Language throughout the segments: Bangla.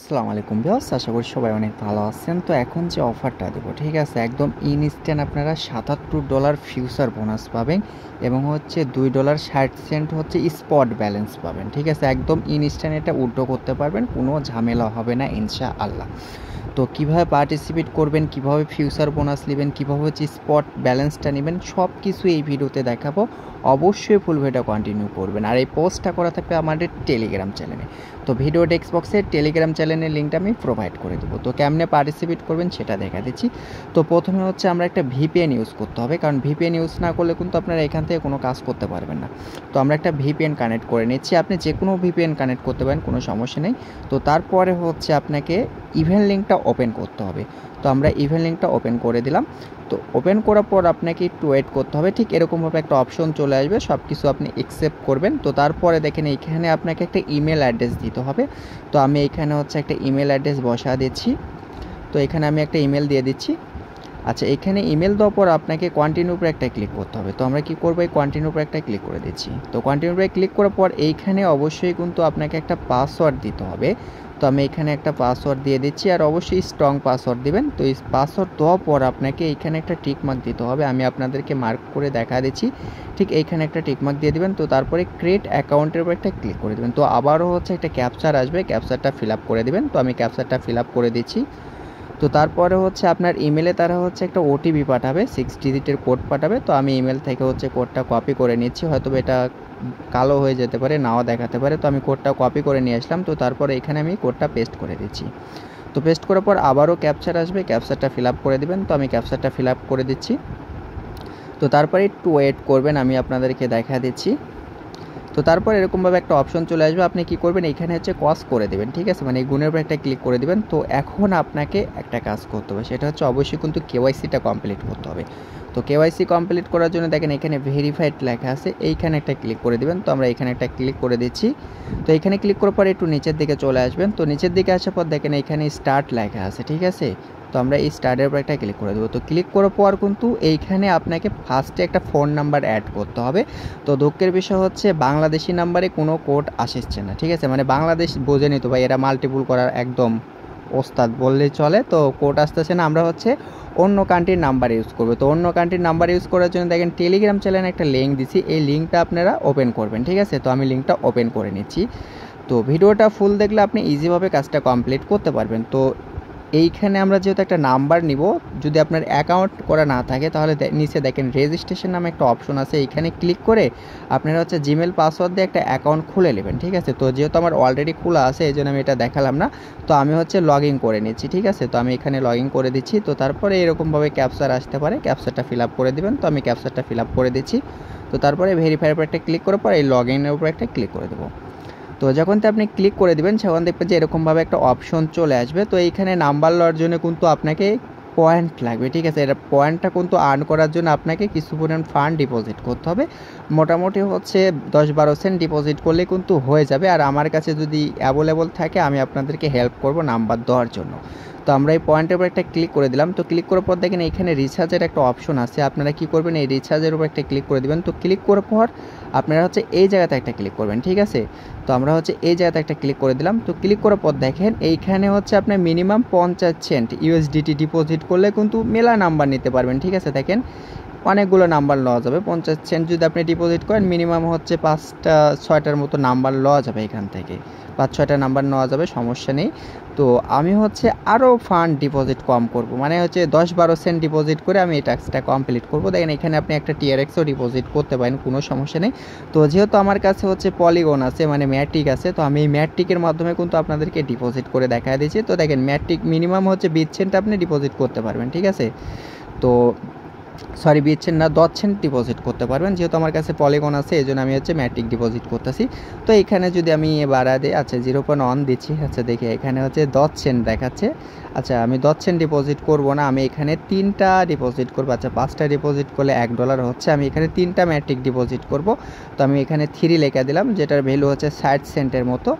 আসসালামু আলাইকুম ভিউয়ার্স, আশা করি সবাই অনেক ভালো আছেন। তো এখন যে অফারটা দেবো, ঠিক আছে, একদম ইনস্ট্যান্ট আপনারা $77 ফিউচার বোনাস পাবেন এবং হচ্ছে $2.60 হচ্ছে স্পট ব্যালেন্স পাবেন। ঠিক আছে, একদম ইনস্ট্যান্ট এটা উইথড্র করতে পারবেন, কোনো ঝামেলা হবে না ইনশাআল্লাহ। তো কিভাবে পার্টিসিপেট করবেন, কিভাবে ফিউচার বোনাস নেবেন, কিভাবে হচ্ছে স্পট ব্যালেন্সটা নেবেন, সব কিছু এই ভিডিওতে দেখাবো। অবশ্যই ফুল ভিডিও কন্টিনিউ করবেন। আর এই পোস্টটা করা থাকবে আমাদের টেলিগ্রাম চ্যানেলে। তো ভিডিও ডেস্ক বক্সে টেলিগ্রাম চ্যানেলের লিঙ্কটা আমি প্রোভাইড করে দেবো। তো কেমনে পার্টিসিপেট করবেন সেটা দেখা দিচ্ছি। তো প্রথমে হচ্ছে আমরা একটা ভিপিএন ইউজ করতে হবে, কারণ ভিপিএন ইউজ না করলে কিন্তু আপনারা এখান থেকে কোনো কাজ করতে পারবেন না। তো আমরা একটা ভিপিএন কানেক্ট করে নিচ্ছি। আপনি যে কোনো ভিপিএন কানেক্ট করতে পারেন, কোনো সমস্যা নেই। তো তারপরে হচ্ছে আপনাকে ইভেন্ট লিঙ্কটা ওপেন করতে হবে। তো আমরা ইভেন্ট লিঙ্কটা ওপেন করে দিলাম। তো ওপেন করার পর আপনাকে একটু ওয়েট করতে হবে। ঠিক এরকমভাবে একটা অপশন চলে আসবে, সব কিছু আপনি অ্যাকসেপ্ট করবেন। তো তারপরে দেখেন এইখানে আপনাকে একটা ইমেল অ্যাড্রেস দিতে হবে। তো আমি এখানে হচ্ছে একটা ইমেল অ্যাড্রেস বসা দিচ্ছি। তো এখানে আমি একটা ইমেল দিয়ে দিচ্ছি। আচ্ছা, এখানে ইমেল দেওয়ার পর আপনাকে কন্টিনিউ উপরে একটা ক্লিক করতে হবে। তো আমরা কি করবো, এই কন্টিনিউ উপরে একটা ক্লিক করে দিচ্ছি। তো কন্টিনিউ উপরে ক্লিক করার পর এইখানে অবশ্যই কিন্তু আপনাকে একটা পাসওয়ার্ড দিতে হবে। তো আমি এখানে একটা পাসওয়ার্ড দিয়ে দিচ্ছি, আর অবশ্যই স্ট্রং পাসওয়ার্ড দিবেন। তো এই পাসওয়ার্ড দেওয়ার পর আপনাকে এইখানে একটা টিক মার্ক দিতে হবে। আমি আপনাদেরকে মার্ক করে দেখা দিচ্ছি, ঠিক এইখানে একটা টিক মার্ক দিয়ে দিবেন। তো তারপরে ক্রিয়েট অ্যাকাউন্টের উপর একটা ক্লিক করে দেবেন। তো আবারও হচ্ছে একটা ক্যাপচার আসবে, ক্যাপচারটা ফিল আপ করে দেবেন। তো আমি ক্যাপচারটা ফিল আপ করে দিচ্ছি। তো তারপরে হচ্ছে আপনার ইমেলে তারা হচ্ছে একটা ওটিপি পাঠাবে, 6 ডিজিটের কোড পাঠাবে। তো আমি ইমেল থেকে হচ্ছে কোডটা কপি করে নিচ্ছি। হয়তো এটা কালো হয়ে যেতে পারে, নাও দেখাতে পারে। তো আমি কোডটা কপি করে নিয়ে আসলাম। তো তারপরে এখানে আমি কোডটা পেস্ট করে দিচ্ছি। তো পেস্ট করার পর আবারও ক্যাপচার আসবে, ক্যাপচারটা ফিল আপ করে দেবেন। তো আমি ক্যাপচারটা ফিল আপ করে দিচ্ছি। তো তারপরে একটু ওয়েট করবেন, আমি আপনাদেরকে দেখা দিচ্ছি। তো তারপর এরকমভাবে একটা অপশন চলে আসবে। আপনি কি করবেন, এখানে হচ্ছে কস করে দেবেন। ঠিক আছে, মানে এই গুণের উপর একটা ক্লিক করে দেবেন। তো এখন আপনাকে একটা কাজ করতে হবে, সেটা হচ্ছে অবশ্যই কিন্তু কেওয়াইসিটা কমপ্লিট করতে হবে। তো কেওয়াইসি কমপ্লিট করার জন্য দেখেন এখানে ভেরিফাইড লেখা আছে, এইখানে একটা ক্লিক করে দেবেন। তো আমরা এখানে একটা ক্লিক করে দিচ্ছি। তো এখানে ক্লিক করার পর একটু নিচের দিকে চলে আসবেন। তো নিচের দিকে আসার পর দেখেন এখানে স্টার্ট লেখা আছে, ঠিক আছে। তো আমরা এই স্টার্টের উপর একটা ক্লিক করে দেবো। তো ক্লিক করার পর কিন্তু এইখানে আপনাকে ফার্স্টে একটা ফোন নাম্বার অ্যাড করতে হবে। তো দুঃখের বিষয় হচ্ছে বাংলাদেশি নাম্বারে কোনো কোড আসছে না, ঠিক আছে। মানে বাংলাদেশ বোঝেনি তো ভাই, এরা মাল্টিপুল করার একদম ওস্তাদ বললেই চলে। তো কোড আসতেছে না, আমরা হচ্ছে অন্য কান্ট্রির নাম্বার ইউজ করবো। তো অন্য কান্ট্রির নাম্বার ইউজ করার জন্য দেখেন টেলিগ্রাম চ্যানেলে একটা লিঙ্ক দিছি, এই লিঙ্কটা আপনারা ওপেন করবেন, ঠিক আছে। তো আমি লিঙ্কটা ওপেন করে নিচ্ছি। তো ভিডিওটা ফুল দেখলে আপনি ইজিভাবে কাজটা কমপ্লিট করতে পারবেন। তো এইখানে আমরা যেহেতু একটা নাম্বার নিব, যদি আপনার অ্যাকাউন্ট করা না থাকে তাহলে নিচে দেখেন রেজিস্ট্রেশন নামে একটা অপশন আছে, এইখানে ক্লিক করে আপনারা হচ্ছে জিমেল পাসওয়ার্ড দিয়ে একটা অ্যাকাউন্ট খুলে নেবেন, ঠিক আছে। তো যেহেতু আমার অলরেডি খোলা আছে এই জন্য আমি এটা দেখালাম না। তো আমি হচ্ছে লগ ইন করে নিচ্ছি, ঠিক আছে। তো আমি এখানে লগ ইন করে দিচ্ছি। তো তারপরে এরকমভাবে ক্যাপচার আসতে পারে, ক্যাপচারটা ফিল আপ করে দেবেন। তো আমি ক্যাপচারটা ফিল আপ করে দিচ্ছি। তো তারপরে ভেরিফাইয়ের উপর একটা ক্লিক করার পর এই লগ ইনের উপর একটা ক্লিক করে দেবো। তো যখন আপনি ক্লিক করে দিবেন তখন দেখবেন যে এরকমভাবে একটা অপশন চলে আসবে। তো এইখানে নাম্বার লওয়ার জন্য কিন্তু আপনাকে পয়েন্ট লাগবে, ঠিক আছে। এটা পয়েন্টটা কিন্তু আর্ন করার জন্য আপনাকে কিছু পরিমাণ ফান্ড ডিপোজিট করতে হবে। মোটামুটি হচ্ছে 10-12 সেন্ট ডিপোজিট করলে কিন্তু হয়ে যাবে। আর আমার কাছে যদি অ্যাভেলেবল থাকে আমি আপনাদেরকে হেল্প করব নাম্বার দেওয়ার জন্য। তো আমরা এই পয়েন্টের উপর একটা ক্লিক করে দিলাম। তো ক্লিক করার পর দেখেন এখানে রিচার্জের একটা অপশন আছে, আপনারা কি করবেন, এই রিচার্জের উপর একটা ক্লিক করে দিবেন। তো ক্লিক করার পর আপনারা হচ্ছে এই জায়গাতে একটা ক্লিক করবেন, ঠিক আছে। তো আমরা হচ্ছে এই জায়গাতে একটা ক্লিক করে দিলাম। তো ক্লিক করার পর দেখেন এইখানে হচ্ছে আপনার মিনিমাম 50 সেন্ট ইউএসডিটি ডিপোজিট করলে কিন্তু মেলা নাম্বার নিতে পারবেন, ঠিক আছে। দেখেন অনেকগুলো নাম্বার লওয়া যাবে। 50 সেন্ট যদি আপনি ডিপোজিট করেন মিনিমাম হচ্ছে 5-6টার মতো নাম্বার লওয়া যাবে, এখান থেকে 5-6টা নাম্বার নেওয়া যাবে, সমস্যা নেই। তো আমি হচ্ছে আরও ফান্ড ডিপোজিট কম করব, মানে হচ্ছে 10-12 সেন্ট ডিপোজিট করে আমি এই টাস্কটা কমপ্লিট করব। দেখেন এখানে আপনি একটা টিআরএক্সও ডিপোজিট করতে পারেন, কোনো সমস্যা নেই। তো যেহেতু আমার কাছে হচ্ছে পলিগন আছে, মানে ম্যাট্রিক আছে, তো আমি এই ম্যাট্রিকের মাধ্যমে কিন্তু আপনাদেরকে ডিপোজিট করে দেখা দিয়েছি। তো দেখেন ম্যাট্রিক মিনিমাম হচ্ছে 20 সেন্ট আপনি ডিপোজিট করতে পারবেন, ঠিক আছে। তো সরি 20 সেন্ট না, 10 সেন্ট ডিপোজিট করতে পারবেন। যেহেতু আমার কাছে পলিগন আছে এই জন্য আমি হচ্ছে ম্যাট্রিক ডিপোজিট করতেছি। তো এখানে যদি আমি বাড়া দিই, আচ্ছা 0.1 দিচ্ছি। আচ্ছা দেখি এখানে হচ্ছে 10 সেন্ট দেখাচ্ছে। আচ্ছা আমি 10 সেন্ট ডিপোজিট করব না, আমি এখানে 3টা ডিপোজিট করবো। আচ্ছা 5টা ডিপোজিট করলে $1 হচ্ছে, আমি এখানে 3টা ম্যাট্রিক ডিপোজিট করব। তো আমি এখানে 3 লেখা দিলাম, যেটার ভ্যালু হচ্ছে 60 সেন্টের মতো।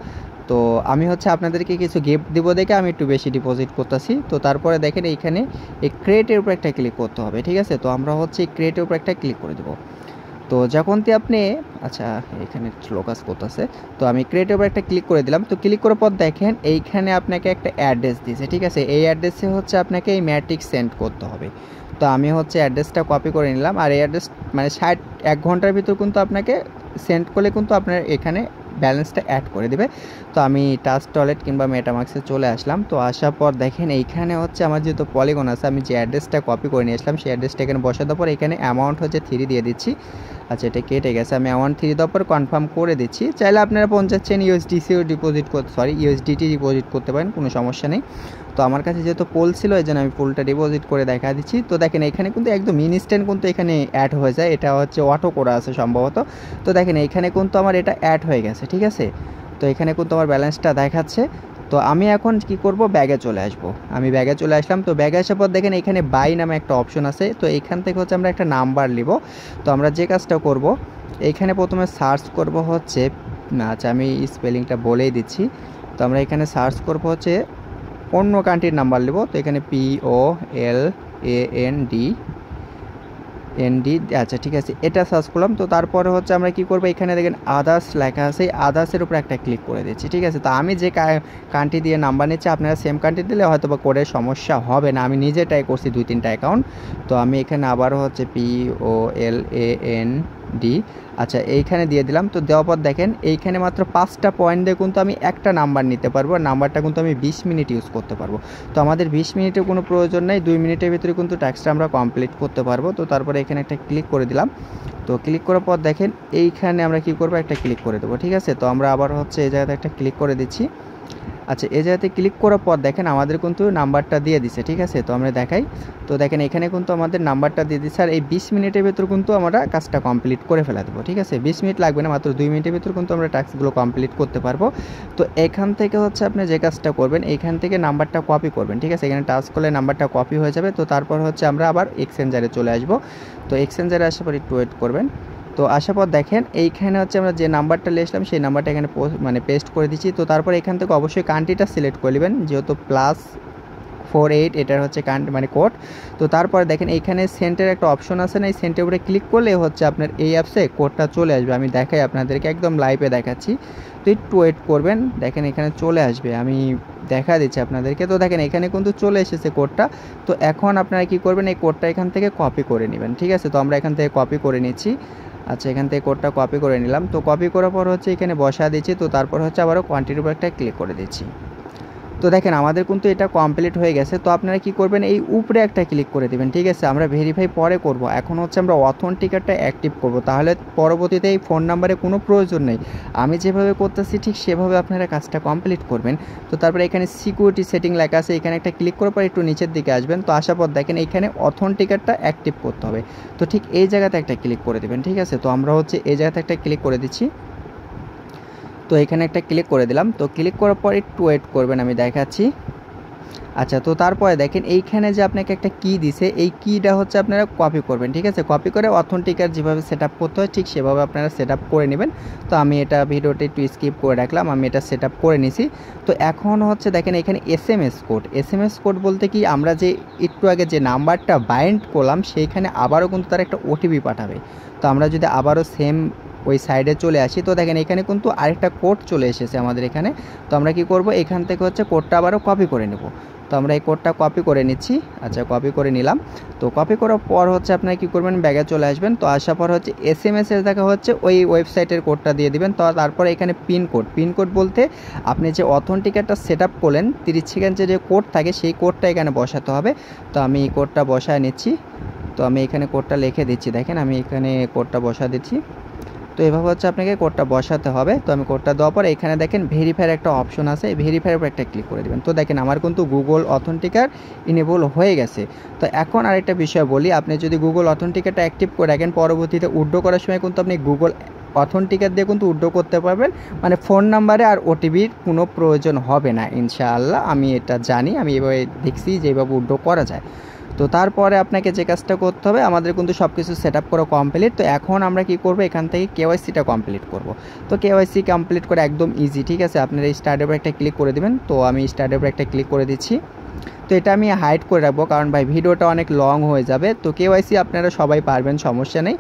তো আমি হচ্ছে আপনাদেরকে কিছু গিফট দিব দেখে আমি একটু বেশি ডিপোজিট করতেছি। তো তারপরে দেখেন এইখানে এই ক্রিয়েটের উপর একটা ক্লিক করতে হবে, ঠিক আছে। তো আমরা হচ্ছে এই ক্রিয়েটের উপর একটা ক্লিক করে দেবো। তো যখনই আপনি আচ্ছা এখানে স্লো কাজ করতেছে, তো আমি ক্রিয়েটের উপর একটা ক্লিক করে দিলাম। তো ক্লিক করার পর দেখেন এইখানে আপনাকে একটা অ্যাড্রেস দিয়েছে, ঠিক আছে। এই অ্যাড্রেসে হচ্ছে আপনাকে এই ম্যাট্রিক্স সেন্ড করতে হবে। তো আমি হচ্ছে অ্যাড্রেসটা কপি করে নিলাম, আর এই অ্যাড্রেস মানে 1 ঘন্টার ভিতর কিন্তু আপনাকে সেন্ড করলে কিন্তু আপনার এখানে ব্যালেন্সটা অ্যাড করে দেবে। তো আমি ট্রাস্ট ওয়ালেট কিংবা মেটামাক্সে চলে আসলাম। তো আসার পর দেখেন এইখানে হচ্ছে আমার যেহেতু পলিগন আছে, আমি যে অ্যাড্রেসটা কপি করে নিয়ে আসলাম সেই অ্যাড্রেসটা এখানে বসে দেওয়ার পর এখানে অ্যামাউন্ট হচ্ছে 3 দিয়ে দিচ্ছি। আচ্ছা এটা কেটে গেছে, আমি অ্যামাউন্ট 3 দেওয়ার পর কনফার্ম করে দিচ্ছি। চাইলে আপনারা 50 চেন ইউএসডিসিও ডিপোজিট করতে ইউএসডিটি ডিপোজিট করতে পারেন, কোনো সমস্যা নেই। তো আমার কাছে যেহেতু পোল ছিল এই জন্য আমি পোলটা ডিপোজিট করে দেখা দিচ্ছি। তো দেখেন এখানে কিন্তু একদম ইনস্ট্যান্ট কিন্তু এখানে অ্যাড হয়ে যায়, এটা হচ্ছে অটো করা আছে সম্ভবত। তো দেখেন এইখানে কিন্তু আমার এটা অ্যাড হয়ে গেছে, ঠিক আছে। তো এখানে কিন্তু আমার ব্যালেন্সটা দেখাচ্ছে। তো আমি এখন কি করব, ব্যাগে চলে আসব। আমি ব্যাগে চলে আসলাম। তো ব্যাগে আসার পর দেখেন এখানে বাই নামে একটা অপশন আছে। তো এইখান থেকে হচ্ছে আমরা একটা নাম্বার নিব। তো আমরা যে কাজটা করব, এইখানে প্রথমে সার্চ করব হচ্ছে, আচ্ছা আমি স্পেলিংটা বলেই দিচ্ছি। তো আমরা এখানে সার্চ করব হচ্ছে অন্য কান্ট্রির নাম্বার নেব। তো এখানে POLAND, আচ্ছা ঠিক আছে, এটা সার্চ করলাম। তো তারপরে হচ্ছে আমরা কি করব, এখানে দেখেন আদার্স লেখা আছে, এই আদার্সের উপর একটা ক্লিক করে দিচ্ছি, ঠিক আছে। তো আমি যে কান্ট্রি দিয়ে নাম্বার নিচ্ছি, আপনারা সেম কান্ট্রি দিলে হয়তো বা কোডের সমস্যা হবে না। আমি নিজে ট্রাই করছি 2-3টা অ্যাকাউন্ট। তো আমি এখানে আবারও হচ্ছে POLAND, আচ্ছা এইখানে দিয়ে দিলাম। তো দেওয়ার পর দেখেন এইখানে মাত্র 5টা পয়েন্ট দিয়ে কিন্তু আমি একটা নাম্বার নিতে পারবো, আর নাম্বারটা কিন্তু আমি 20 মিনিট ইউজ করতে পারবো। তো আমাদের 20 মিনিটের কোনো প্রয়োজন নেই, 2 মিনিটের ভিতরে কিন্তু টাস্কটা আমরা কমপ্লিট করতে পারবো। তো তারপরে এখানে একটা ক্লিক করে দিলাম। তো ক্লিক করার পর দেখেন এইখানে আমরা কি করবো, একটা ক্লিক করে দেবো, ঠিক আছে। তো আমরা আবার হচ্ছে এই জায়গাতে একটা ক্লিক করে দিচ্ছি। আচ্ছা এই জায়গাতে ক্লিক করার পর দেখেন আমাদের কিন্তু নাম্বারটা দিয়ে দিছে, ঠিক আছে। তো আমরা দেখাই। তো দেখেন এখানে কিন্তু আমাদের নাম্বারটা দিয়ে দিচ্ছে, আর এই 20 মিনিটের ভেতর কিন্তু আমরা কাজটা কমপ্লিট করে ফেলা দেবো, ঠিক আছে। 20 মিনিট লাগবে না, মাত্র 2 মিনিটের ভেতর কিন্তু আমরা টাস্কগুলো কমপ্লিট করতে পারবো। তো এখান থেকে হচ্ছে আপনি যে কাজটা করবেন, এইখান থেকে নাম্বারটা কপি করবেন, ঠিক আছে। এখানে টাচ করলে নাম্বারটা কপি হয়ে যাবে। তো তারপর হচ্ছে আমরা আবার এক্সচেঞ্জারে চলে আসবো। তো এক্সচেঞ্জারে আসার পর একটু ওয়েট করবেন। তো আসার পর দেখেন এইখানে হচ্ছে আমরা যে নাম্বারটা নিয়েছিলাম সেই নাম্বারটা এখানে পেস্ট করে দিচ্ছি। তো তারপর এখান থেকে অবশ্যই কান্ট্রিটা সিলেক্ট করে নেবেন, যেহেতু +48 এটার হচ্ছে কোড। তো তারপরে দেখেন এইখানে সেন্টের একটা অপশন আছে না, এই সেন্টের উপরে ক্লিক করলে হচ্ছে আপনার এই অ্যাপসে কোডটা চলে আসবে। আমি দেখাই আপনাদেরকে, একদম লাইভে দেখাচ্ছি। তো একটু ওয়েট করবেন, দেখেন এখানে চলে আসবে, আমি দেখা দিচ্ছি আপনাদেরকে। তো দেখেন এখানে কিন্তু চলে এসেছে কোডটা। তো এখন আপনারা কি করবেন, এই কোডটা এখান থেকে কপি করে নেবেন, ঠিক আছে। তো আমরা এখান থেকে কপি করে নিচ্ছি। আচ্ছা এখান থেকে কোডটা কপি করে নিলাম। তো কপি করার পর হচ্ছে এখানে বসা দিচ্ছি। তো তারপর হচ্ছে আবারও কোয়ান্টিটির উপর একটা ক্লিক করে দিচ্ছি। তো দেখেন আমাদের কিন্তু এটা কমপ্লিট হয়ে গেছে। তো আপনারা কি করবেন, এই উপরে একটা ক্লিক করে দেবেন, ঠিক আছে। আমরা ভেরিফাই পরে করব, এখন হচ্ছে আমরা অথেন্টিকেটটা অ্যাক্টিভ করব, তাহলে পরবর্তীতে এই ফোন নাম্বারে কোনো প্রয়োজন নেই। আমি যেভাবে করতেছি ঠিক সেভাবে আপনারা কাজটা কমপ্লিট করবেন। তো তারপরে এখানে সিকিউরিটি সেটিং লেখা আছে, এখানে একটা ক্লিক করার পর একটু নিচের দিকে আসবেন। তো আসার পর দেখেন এইখানে অথেন্টিকেটটা অ্যাক্টিভ করতে হবে। তো ঠিক এই জায়গাতে একটা ক্লিক করে দেবেন, ঠিক আছে। তো আমরা হচ্ছে এই জায়গাতে একটা ক্লিক করে দিচ্ছি। তো এখানে একটা ক্লিক করে দিলাম। তো ক্লিক করার পর একটু ওয়েট করবেন, আমি দেখাচ্ছি। আচ্ছা তো তারপরে দেখেন এইখানে যে আপনাকে একটা কি দিছে, এই কিটা হচ্ছে আপনারা কপি করবেন, ঠিক আছে। কপি করে অথেন্টিকেট যেভাবে সেট আপ করতে হয় ঠিক সেভাবে আপনারা সেট আপ করে নেবেন। তো আমি এটা ভিডিওটা একটু স্কিপ করে রাখলাম, আমি এটা সেট আপ করে নিছি। তো এখন হচ্ছে দেখেন এখানে এসএমএস কোড বলতে কি, আমরা যে একটু আগে যে নাম্বারটা বাইন্ড করলাম সেইখানে আবারও কিন্তু তার একটা ওটিপি পাঠাবে। তো আমরা যদি আবারও সেম ওই সাইডে চলে আসি, তো দেখেন এখানে কিন্তু আরেকটা কোড চলে এসেছে আমাদের এখানে। তো আমরা কি করব, এখান থেকে হচ্ছে কোডটা আবারও কপি করে নেব। তো আমরা এই কোডটা কপি করে নিচ্ছি। আচ্ছা কপি করে নিলাম। তো কপি করার পর হচ্ছে আপনারা কী করবেন, ব্যাগে চলে আসবেন। তো আসার পর হচ্ছে এসএমএসের দেখা হচ্ছে ওই ওয়েবসাইটের কোডটা দিয়ে দিবেন। তো তারপরে এখানে পিনকোড বলতে আপনি যে অথেন্টিকেটটা সেট আপ করলেন 30 সেকেন্ডের যে কোড থাকে সেই কোডটা এখানে বসাতে হবে। তো আমি এই কোডটা বসায় নিচ্ছি। তো আমি এখানে কোডটা লিখে দিচ্ছি, দেখেন আমি এখানে কোডটা বসা দিচ্ছি। তো এভাবে হচ্ছে আপনাকে কোডটা বসাতে হবে। তো আমি কোডটা দেওয়ার পর এখানে দেখেন ভেরিফাইয়ের একটা অপশন আছে, ভেরিফাইয়ের উপর একটা ক্লিক করে দেবেন। তো দেখেন আমার কিন্তু গুগল অথেন্টিকেট ইনেবল হয়ে গেছে। তো এখন আরেকটা বিষয় বলি, আপনি যদি গুগল অথেন্টিকেটটা অ্যাক্টিভ করে রাখেন, পরবর্তীতে উইথড্র করার সময় কিন্তু আপনি গুগল অথেন্টিকেট দিয়ে কিন্তু উইথড্র করতে পারবেন, মানে ফোন নাম্বারে আর ওটিপির কোনো প্রয়োজন হবে না ইনশাআল্লাহ। আমি এটা জানি, আমি এভাবে দেখছি যে এইভাবে উইথড্র করা যায়। তো তারপরে আপনাকে যে কাজটা করতে হবে, আমাদের কিন্তু সব কিছু সেট আপ করা কমপ্লিট। তো এখন আমরা কি করব, এখান থেকে কেওয়াইসিটা কমপ্লিট করব। তো কেওয়াইসি কমপ্লিট করে একদম ইজি, ঠিক আছে। আপনারা এই স্টার্টের উপর একটা ক্লিক করে দেবেন। তো আমি স্টার্টের উপর একটা ক্লিক করে দিচ্ছি। তো এটা আমি হাইড করে রাখবো, কারণ ভাই ভিডিওটা অনেক লং হয়ে যাবে। তো কেওয়াইসি আপনারা সবাই পারবেন, সমস্যা নেই।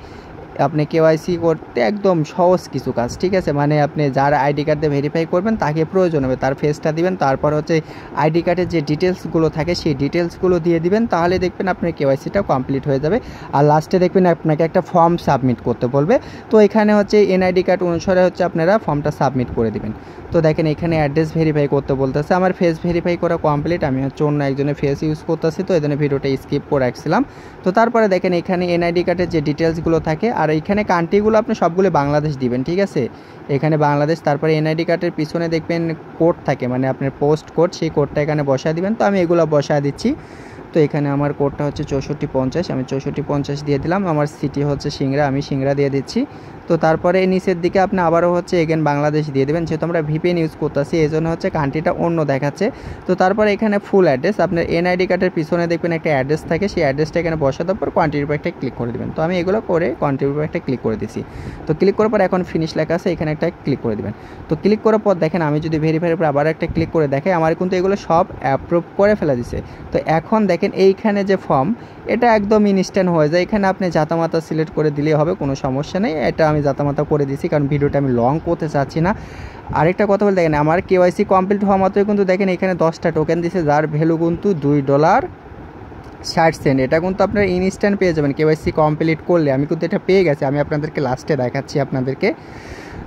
আপনি কেওয়াইসি করতে একদম সহজ কিছু কাজ, ঠিক আছে। মানে আপনি যার আইডি কার্ড দিয়ে ভেরিফাই করবেন তাকে প্রয়োজন হবে, তার ফেসটা দিবেন, তারপর হচ্ছে আইডি কার্ডের যে ডিটেলসগুলো থাকে সেই ডিটেলসগুলো দিয়ে দিবেন, তাহলে দেখবেন আপনার কেওয়াইসিটা কমপ্লিট হয়ে যাবে। আর লাস্টে দেখবেন আপনাকে একটা ফর্ম সাবমিট করতে বলবে, তো এখানে হচ্ছে এনআইডি কার্ড অনুসারে হচ্ছে আপনারা ফর্মটা সাবমিট করে দিবেন। তো দেখেন এখানে অ্যাড্রেস ভেরিফাই করতে বলতেছে, আমার ফেস ভেরিফাই করা কমপ্লিট। আমি হচ্ছে অন্য একজনের ফেস ইউজ করতেছি, তো এই জন্য ভিডিওটা স্কিপ করে রাখছিলাম। তো তারপরে দেখেন এখানে এনআইডি কার্ডের যে ডিটেলসগুলো থাকে, আর এইখানে কান্ট্রিগুলো আপনি সবগুলো বাংলাদেশ দিবেন, ঠিক আছে। এখানে বাংলাদেশ, তারপরে এনআইডি কার্ডের পিছনে দেখবেন কোড থাকে, মানে আপনার পোস্ট কোড, সেই কোডটা এখানে বসায় দিবেন। তো আমি এগুলো বসায় দিচ্ছি। তো এখানে আমার কোডটা হচ্ছে 6450, আমি 6450 দিয়ে দিলাম। আমার সিটি হচ্ছে সিংড়া, আমি সিংড়া দিয়ে দিচ্ছি। তো তারপরে নিচের দিকে আপনি আবারও হচ্ছে এগেন বাংলাদেশ দিয়ে দেবেন, যেহেতু আমরা ভিপিএন ইউজ করতেছি এই জন্য হচ্ছে কান্ট্রিটা অন্য দেখাচ্ছে। তো তারপরে এখানে ফুল অ্যাড্রেস, আপনার এনআইডি কার্ডের পিছনে দেখবেন একটা অ্যাড্রেস থাকে, সেই অ্যাড্রেসটা এখানে বসা দেওয়ার পর কন্টিনিউ উপর একটা ক্লিক করে দেবেন। তো আমি এগুলো করে কন্টিনিউ উপর একটা ক্লিক করে দিচ্ছি। তো ক্লিক করার পর এখন ফিনিশ লেখা আছে, এখানে একটা ক্লিক করে দেবেন। তো ক্লিক করার পর দেখেন আমি যদি ভেরিফাইয়ের উপর আবার একটা ক্লিক করে দেখে, আমার কিন্তু এগুলো সব অ্যাপ্রুভ করে ফেলে দিছে। তো এখন দেখেন এইখানে যে ফর্ম, এটা একদম ইনস্ট্যান্ট হয়ে যায়। এখানে আপনি জাতামাতা সিলেক্ট করে দিলেই হবে, কোনো সমস্যা নেই। এটা আমি জাতামাতা করে দিয়েছি, কারণ ভিডিওটা আমি লং করতে চাচ্ছি না। আরেকটা কথা বলে দেখেন, আমার কেওয়াইসি কমপ্লিট হওয়া মাত্রই কিন্তু দেখেন এখানে 10টা টোকেন দিছে, যার ভ্যালু কিন্তু $2.60। এটা কিন্তু আপনারা ইনস্ট্যান্ট পেয়ে যাবেন কেওয়াইসি কমপ্লিট করলে। আমি কিন্তু এটা পেয়ে গেছি, আমি আপনাদেরকে লাস্টে দেখাচ্ছি আপনাদেরকে।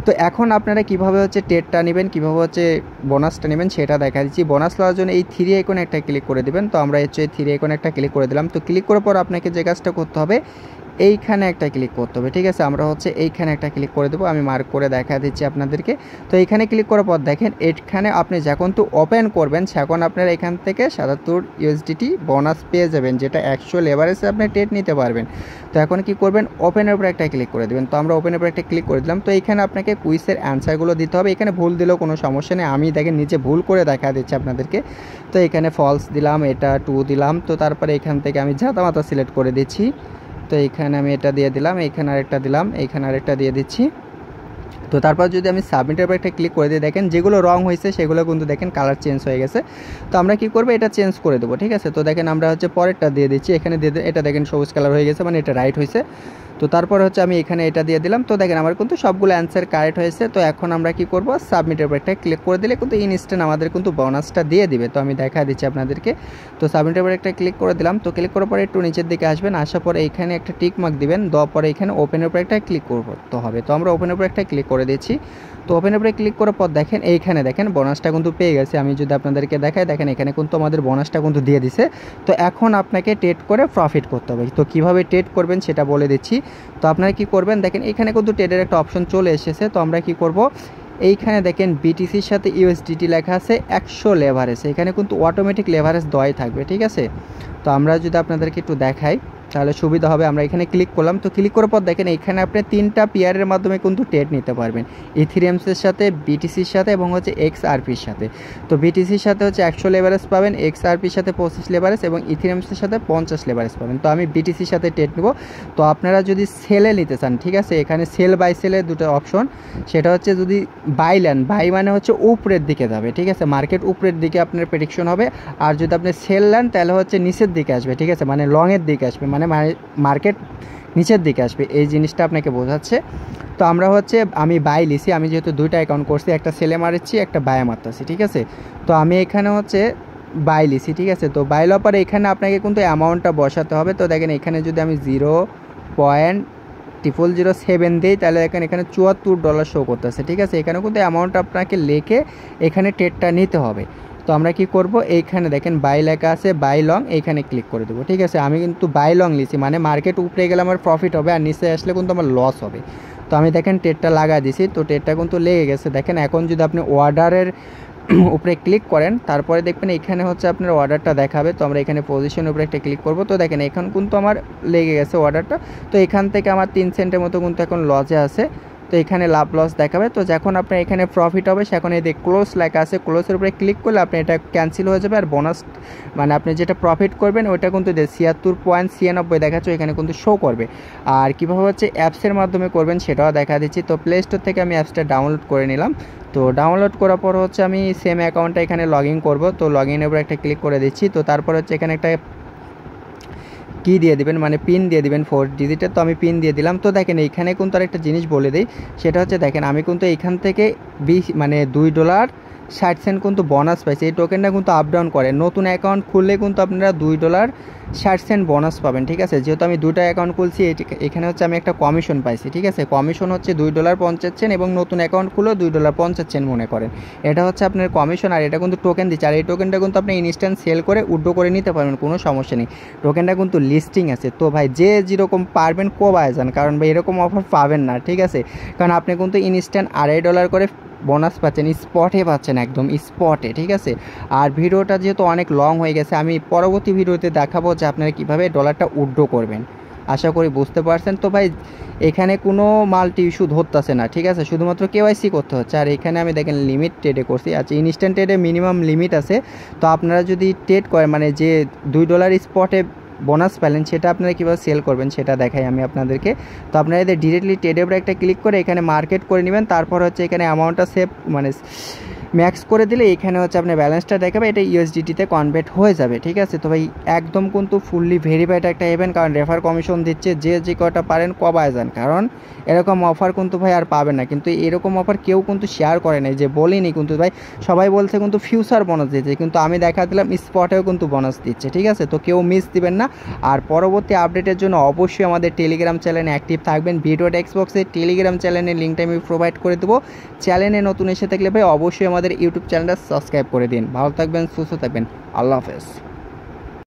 তো এখন আপনারা কীভাবে হচ্ছে টেটটা নেবেন, কীভাবে হচ্ছে বোনাসটা নেবেন সেটা দেখা দিচ্ছি। বোনাস নেওয়ার জন্য এই 3 আইকনে একটা ক্লিক করে দেবেন। তো আমরা হচ্ছে এই 3 আইকনে একটা ক্লিক করে দিলাম। তো ক্লিক করার পর আপনাকে যে কাজটা করতে হবে, এইখানে একটা ক্লিক করতে হবে, ঠিক আছে। আমরা হচ্ছে এইখানে একটা ক্লিক করে দেবো, আমি মার্ক করে দেখা দিচ্ছি আপনাদেরকে। তো এইখানে ক্লিক করার পর দেখেন এখানে আপনি যখন তো ওপেন করবেন তখন আপনারা এখান থেকে 77 USDT বোনাস পেয়ে যাবেন, যেটা 100 লেভারেজে আপনি টেট নিতে পারবেন। তো এখন কি করবেন, ওপেনের উপর একটা ক্লিক করে দেবেন। তো আমরা ওপেনের উপর একটা ক্লিক করে দিলাম। তো এইখানে আপনাকে কুইজের অ্যান্সারগুলো দিতে হবে, এখানে ভুল দিলেও কোনো সমস্যা নেই, আমি দেখেন নিচে ভুল করে দেখা দিচ্ছি আপনাদেরকে। তো এখানে ফলস দিলাম, এটা 2 দিলাম। তো তারপরে এখান থেকে আমি জাতামাতা সিলেক্ট করে দিচ্ছি। তো এইখানে আমি এটা দিয়ে দিলাম, এইখানে আরেকটা দিলাম, এইখানে আরেকটা দিয়ে দিচ্ছি। তো তারপর যদি আমি সাবমিটের উপর একটা ক্লিক করে দিই, দেখেন যেগুলো রং হয়েছে সেগুলো কিন্তু দেখেন কালার চেঞ্জ হয়ে গেছে। তো আমরা কি করবো, এটা চেঞ্জ করে দেবো, ঠিক আছে। তো দেখেন আমরা হচ্ছে পরেরটা দিয়ে দিচ্ছি, এখানে দিয়ে এটা দেখেন সবুজ কালার হয়ে গেছে, মানে এটা রাইট হয়েছে। তো তারপর হচ্ছে আমি এখানে এটা দিয়ে দিলাম। তো দেখেন আমার কিন্তু সবগুলো অ্যান্সার কারেক্ট হয়েছে। তো এখন আমরা কি করব, সাবমিটের উপর একটা ক্লিক করে দিলে কিন্তু ইনস্ট্যান্ট আমাদের কিন্তু বোনাসটা দিয়ে দিবে। তো আমি দেখা দিচ্ছি আপনাদেরকে। তো সাবমিটের উপর একটা ক্লিক করে দিলাম। তো ক্লিক করার পরে একটু নিচের দিকে আসবেন, আসার পরে এইখানে একটা টিক মার্ক দিবেন, দেওয়ার পরে এখানে ওপেনের উপর একটা ক্লিক করতে হবে। তো আমরা ওপেনের উপর একটা ক্লিক করে দিচ্ছি। তো ওপেনের উপরে ক্লিক করার পর দেখেন এইখানে দেখেন বোনাসটা কিন্তু পেয়ে গেছে। আমি যদি আপনাদেরকে দেখাই, দেখেন এখানে কিন্তু আমাদের বোনাসটা কিন্তু দিয়ে দিছে। তো এখন আপনাকে ট্রেড করে প্রফিট করতে হবে। তো কিভাবে ট্রেড করবেন সেটা বলে দিচ্ছি। তো আপনারা কি করবেন, দেখেন এখানে কিন্তু ট্রেডের একটা অপশন চলে এসেছে। তো আমরা কি করব, এইখানে দেখেন বিটিসির সাথে ইউএসডিটি লেখা আছে 100 লেভারেজ, এখানে কিন্তু অটোমেটিক লেভারেজ দেওয়াই থাকবে, ঠিক আছে। তো আমরা যদি আপনাদেরকে একটু দেখাই তাহলে সুবিধা হবে। আমরা এখানে ক্লিক করলাম। তো ক্লিক করার পর দেখেন এখানে আপনি 3টা পেয়ারের মাধ্যমে কিন্তু ট্রেড নিতে পারবেন, ইথিরিয়ামসের সাথে, বিটিসির সাথে এবং হচ্ছে XRPর সাথে। তো বিটিসির সাথে হচ্ছে 100 লেভারেজ পাবেন, XRPর সাথে 25 লেভারেজ এবং ইথিরিয়ামসের সাথে 50 লেভারেজ পাবেন। তো আমি বিটিসির সাথে ট্রেড নেব। তো আপনারা যদি সেলে নিতে চান, ঠিক আছে, এখানে সেল বাই সেলের দুটো অপশন। সেটা হচ্ছে যদি বাই নেন, বাই মানে হচ্ছে উপরের দিকে যাবে, ঠিক আছে, মার্কেট উপরের দিকে আপনার প্রেডিকশন হবে। আর যদি আপনি সেল নেন তাহলে হচ্ছে নিচের দিকে আসবে, ঠিক আছে, মানে লংয়ের দিকে আসবে, মানে মার্কেট নিচের দিকে আসবে, এই জিনিসটা আপনাকে বোঝাচ্ছে। তো আমরা হচ্ছে আমি বাই লিছি, আমি যেহেতু 2টা অ্যাকাউন্ট করছি, একটা সেলে মারছি একটা বায়ে মারতেছি, ঠিক আছে। তো আমি এখানে হচ্ছে বাই লিছি, ঠিক আছে। তো বাই লওয়ার পরে এখানে আপনাকে কিন্তু অ্যামাউন্টটা বসাতে হবে। তো দেখেন এখানে যদি আমি 0.0007 দিই তাহলে দেখেন এখানে $74 শো করতেছে, ঠিক আছে। এখানে কিন্তু অ্যামাউন্ট আপনাকে লিখে এখানে ট্রেডটা নিতে হবে। তো আমরা কি করব, এইখানে দেখেন বাই লেখা আছে, বাই লং, এইখানে ক্লিক করে দেবো, ঠিক আছে। আমি কিন্তু বাই লং লিছি, মানে মার্কেট উপরে গেলে আমার প্রফিট হবে আর নিচে আসলে কিন্তু আমার লস হবে। তো আমি দেখেন ট্রেডটা লাগা দিছি। তো ট্রেডটা কিন্তু লেগে গেছে। দেখেন এখন যদি আপনি অর্ডারের উপরে ক্লিক করেন তারপরে দেখবেন এখানে হচ্ছে আপনার অর্ডারটা দেখাবে। তো আমরা এখানে পজিশনের উপরে একটা ক্লিক করব। তো দেখেন এখন কিন্তু আমার লেগে গেছে অর্ডারটা। তো এখান থেকে আমার 3 সেন্টের মতো কিন্তু এখন লসে আছে। তো এখানে লাভ লস দেখাবে। তো যখন আপনার এখানে প্রফিট হবে সেখানে এই ক্লোজ লেখা আছে, ক্লোজের উপরে ক্লিক করলে আপনি এটা ক্যান্সেল হয়ে যাবে। আর বোনাস মানে আপনি যেটা প্রফিট করবেন ওইটা কিন্তু 76.96 দেখাচ্ছে, এখানে কিন্তু শো করবে। আর কীভাবে হচ্ছে অ্যাপসের মাধ্যমে করবেন সেটাও দেখা দিচ্ছি। তো প্লে স্টোর থেকে আমি অ্যাপসটা ডাউনলোড করে নিলাম। তো ডাউনলোড করার পর হচ্ছে আমি সেম অ্যাকাউন্টটা এখানে লগ ইন করবো। তো লগ ইনের উপরে একটা ক্লিক করে দিচ্ছি। তো তারপর হচ্ছে এখানে একটা কি দিয়ে দিবেন, মানে পিন দিয়ে দিবেন 4 ডিজিটের। তো আমি পিন দিয়ে দিলাম। তো দেখেন এইখানে কিন্তু আরেকটা জিনিস বলে দিই, সেটা হচ্ছে দেখেন আমি কিন্তু এইখান থেকে মানে $2.60 কিন্তু বোনাস পাইছি। এই টোকেনটা কিন্তু আপ ডাউন করে, নতুন অ্যাকাউন্ট খুললে কিন্তু আপনারা $2.60 বোনাস পাবেন, ঠিক আছে। যেহেতু আমি দুটো অ্যাকাউন্ট খুলছি, এখানে হচ্ছে আমি একটা কমিশন পাইছি, ঠিক আছে। কমিশন হচ্ছে $2.50 এবং নতুন অ্যাকাউন্ট খুলেও $2.50 মনে করেন, এটা হচ্ছে আপনার কমিশন। আর এটা কিন্তু টোকেন দিচ্ছে, আর এই টোকেনটা কিন্তু আপনি ইনস্ট্যান্ট সেল করে উইথড্র করে নিতে পারবেন, কোনো সমস্যা নেই। টোকেনটা কিন্তু লিস্টিং আছে। তো ভাই যে যেরকম পারবেন কোবায় যান, কারণ ভাই এরকম অফার পাবেন না, ঠিক আছে। কারণ আপনি কিন্তু ইনস্ট্যান্ট $2.5 করে বোনাস পাচ্ছেন, স্পটে পাচ্ছেন, একদম স্পটে, ঠিক আছে। আর ভিডিওটা যেহেতু অনেক লং হয়ে গেছে, আমি পরবর্তী ভিডিওতে দেখাবো যে আপনারা কীভাবে ডলারটা উইথড্র করবেন। আশা করি বুঝতে পারছেন। তো ভাই এখানে কোনো মাল্টি ইস্যু ধরতেছে না, ঠিক আছে, শুধুমাত্র কেওয়াইসি করতে হচ্ছে। আর এখানে আমি দেখেন লিমিট ট্রেডে করছি। আচ্ছা, ইনস্ট্যান্ট ট্রেডে মিনিমাম লিমিট আছে। তো আপনারা যদি ট্রেড করেন, মানে যে $2 স্পটে বোনাস পেলেন, সেটা আপনারা কীভাবে সেল করবেন সেটা দেখাই আমি আপনাদেরকে। তো আপনারা এদের ডিরেক্টলি ট্রেডের উপরে একটা ক্লিক করে এখানে মার্কেট করে নেবেন। তারপর হচ্ছে এখানে অ্যামাউন্টটা সেভ মানে ম্যাক্স করে দিলে এখানে হচ্ছে আপনার ব্যালেন্সটা দেখাবে, এটা ইউএসডিটিতে কনভার্ট হয়ে যাবে, ঠিক আছে। তো ভাই একদম কিন্তু ফুললি ভেরিফাইড একটা ইভেন্ট, কারণ রেফার কমিশন দিচ্ছে, যে কটা পারেন কবায় যান, কারণ এরকম অফার কিন্তু ভাই আর পাবেন না। কিন্তু এরকম অফার কেউ কিন্তু শেয়ার করে নাই, যে বলিনি কিন্তু ভাই, সবাই বলছে কিন্তু ফিউচার বোনাস দিচ্ছে, কিন্তু আমি দেখা দিলাম স্পটেও কিন্তু বোনাস দিচ্ছে, ঠিক আছে। তো কেউ মিস দিবেন না। আর পরবর্তী আপডেটের জন্য অবশ্যই আমাদের টেলিগ্রাম চ্যানেলে অ্যাক্টিভ থাকবেন। ভিডিও টেক্সটবক্সে টেলিগ্রাম চ্যানেলের লিঙ্কটা আমি প্রোভাইড করে দেবো। চ্যানেলে নতুন এসে থাকলে ভাই অবশ্যই আমাদের ইউটিউব চ্যানেলটা সাবস্ক্রাইব করে দিন। ভালো থাকবেন, সুস্থ থাকবেন, আল্লাহ হাফেজ।